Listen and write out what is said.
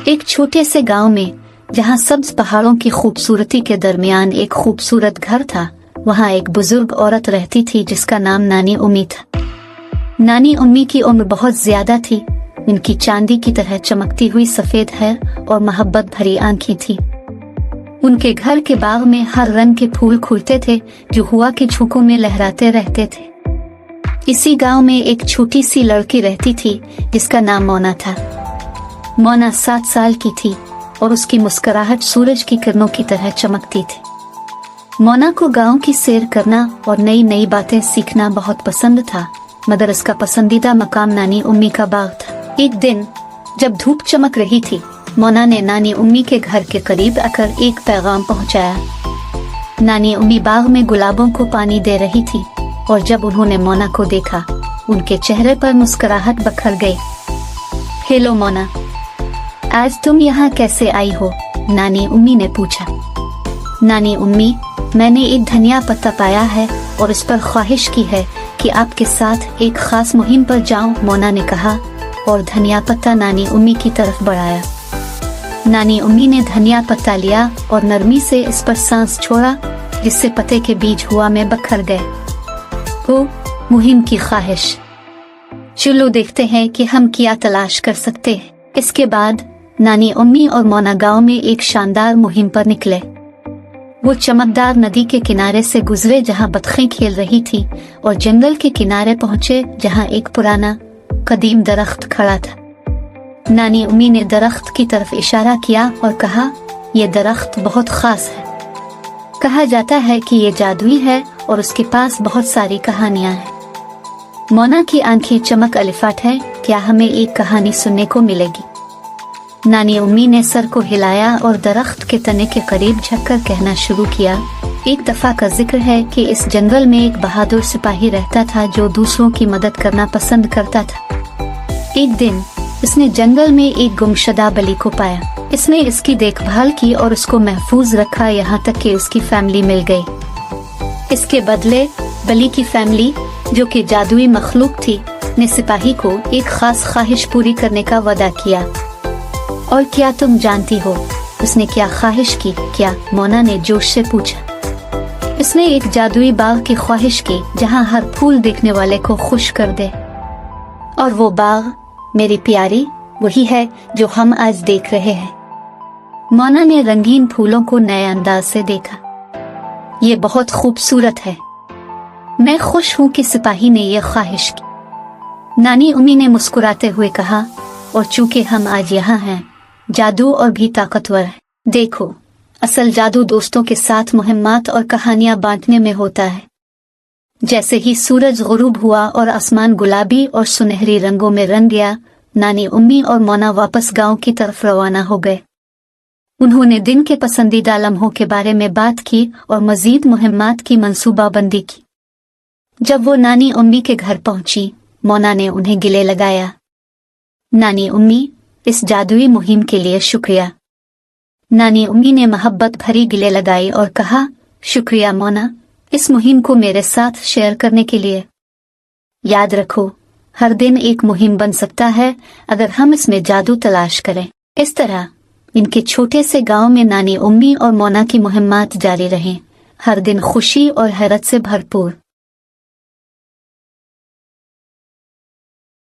एक छोटे से गांव में जहां सब्ज पहाड़ों की खूबसूरती के दरमियान एक खूबसूरत घर था, वहां एक बुजुर्ग औरत रहती थी जिसका नाम नानी उम्मी था। नानी उम्मी की उम्र बहुत ज्यादा थी। इनकी चांदी की तरह चमकती हुई सफेद है और मोहब्बत भरी आंखें थी। उनके घर के बाग में हर रंग के फूल खिलते थे जो हवा के झोंकों में लहराते रहते थे। इसी गांव में एक छोटी सी लड़की रहती थी जिसका नाम मोना था। मोना 7 साल की थी और उसकी मुस्कुराहट सूरज की किरणों की तरह चमकती थी। मोना को गांव की सैर करना और नई नई बातें सीखना बहुत पसंद था, मगर उसका पसंदीदा मकाम नानी उम्मी का बाग था। एक दिन जब धूप चमक रही थी, मोना ने नानी उम्मी के घर के करीब आकर एक पैगाम पहुंचाया। नानी उम्मी बाग में गुलाबों को पानी दे रही थी और जब उन्होंने मोना को देखा, उनके चेहरे पर मुस्कुराहट बखर गई। हेलो मोना, आज तुम यहाँ कैसे आई हो? नानी उम्मी ने पूछा। नानी उम्मी, मैंने एक धनिया पत्ता पाया है और इस पर ख्वाहिश की है कि आपके साथ एक खास मुहिम पर जाऊं, मोना ने कहा और धनिया पत्ता नानी उम्मी की तरफ बढ़ाया। नानी उम्मी ने धनिया पत्ता लिया और नरमी से इस पर सांस छोड़ा, जिससे पत्ते के बीज हवा में बखर गए। वो मुहिम की ख्वाहिश। चलो देखते हैं कि हम क्या तलाश कर सकते हैं। इसके बाद नानी उम्मी और मोना गांव में एक शानदार मुहिम पर निकले। वो चमकदार नदी के किनारे से गुजरे जहां बतखें खेल रही थी और जंगल के किनारे पहुंचे जहां एक पुराना कदीम दरख्त खड़ा था। नानी उम्मी ने दरख्त की तरफ इशारा किया और कहा, यह दरख्त बहुत खास है। कहा जाता है कि ये जादुई है और उसके पास बहुत सारी कहानियां हैं। मोना की आंखें चमक अलिफाट है, क्या हमें एक कहानी सुनने को मिलेगी? नानी उम्मी ने सर को हिलाया और दरख्त के तने के करीब झुककर कहना शुरू किया। एक दफा का जिक्र है कि इस जंगल में एक बहादुर सिपाही रहता था जो दूसरों की मदद करना पसंद करता था। एक दिन इसने जंगल में एक गुमशुदा बलि को पाया। इसने इसकी देखभाल की और उसको महफूज रखा, यहाँ तक कि उसकी फैमिली मिल गई। इसके बदले बलि की फैमिली, जो कि जादुई मखलूक थी, ने सिपाही को एक खास ख्वाहिश पूरी करने का वादा किया। और क्या तुम जानती हो उसने क्या ख्वाहिश की? क्या? मोना ने जोश से पूछा। इसने एक जादुई बाग की ख्वाहिश की जहाँ हर फूल देखने वाले को खुश कर दे। और वो बाग, मेरी प्यारी, वही है जो हम आज देख रहे हैं। मोना ने रंगीन फूलों को नए अंदाज से देखा। ये बहुत खूबसूरत है। मैं खुश हूँ कि सिपाही ने यह ख्वाहिश की, नानी उम्मी ने मुस्कुराते हुए कहा। और चूंकि हम आज यहाँ हैं, जादू और भी ताकतवर है। देखो, असल जादू दोस्तों के साथ मुहिम्मात और कहानियां बांटने में होता है। जैसे ही सूरज गुरूब हुआ और आसमान गुलाबी और सुनहरी रंगों में रंग गया, नानी उम्मी और मोना वापस गांव की तरफ रवाना हो गए। उन्होंने दिन के पसंदीदा लम्हों के बारे में बात की और मजीद मुहिम्मात की मंसूबाबंदी की। जब वो नानी उम्मी के घर पहुंची, मोना ने उन्हें गले लगाया। नानी उम्मी, इस जादुई मुहिम के लिए शुक्रिया। नानी उम्मी ने मोहब्बत भरी गले लगाई और कहा, शुक्रिया मोना, इस मुहिम को मेरे साथ शेयर करने के लिए। याद रखो, हर दिन एक मुहिम बन सकता है अगर हम इसमें जादू तलाश करें। इस तरह इनके छोटे से गांव में नानी उम्मी और मोना की मुहिम्मात जारी रहें, हर दिन खुशी और हैरत से भरपूर।